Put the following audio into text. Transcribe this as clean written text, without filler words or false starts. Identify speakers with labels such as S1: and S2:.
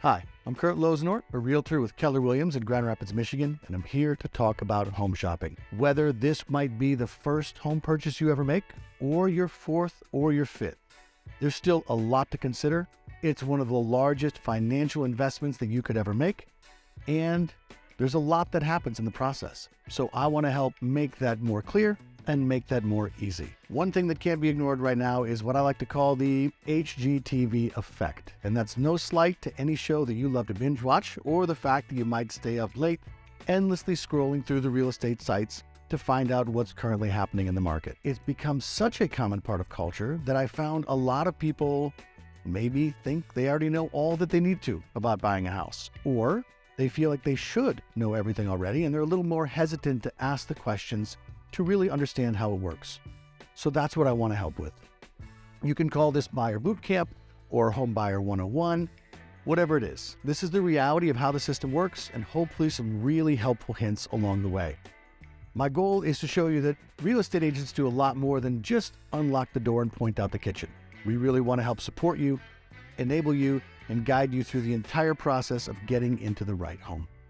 S1: Hi, I'm Kurt Loosenort, a realtor with Keller Williams in Grand Rapids, Michigan, and I'm here to talk about home shopping. Whether this might be the first home purchase you ever make, or your fourth or your fifth, there's still a lot to consider. It's one of the largest financial investments that you could ever make, and there's a lot that happens in the process. So I want to help make that more clear and make that more easy. One thing that can't be ignored right now is what I like to call the HGTV effect. And that's no slight to any show that you love to binge watch, or the fact that you might stay up late endlessly scrolling through the real estate sites to find out what's currently happening in the market. It's become such a common part of culture that I found a lot of people maybe think they already know all that they need to about buying a house, or they feel like they should know everything already, and they're a little more hesitant to ask the questions to really understand how it works. So that's what I want to help with. You can call this Buyer Bootcamp or Homebuyer 101, whatever it is. This is the reality of how the system works, and hopefully some really helpful hints along the way. My goal is to show you that real estate agents do a lot more than just unlock the door and point out the kitchen. We really want to help support you, enable you, and guide you through the entire process of getting into the right home.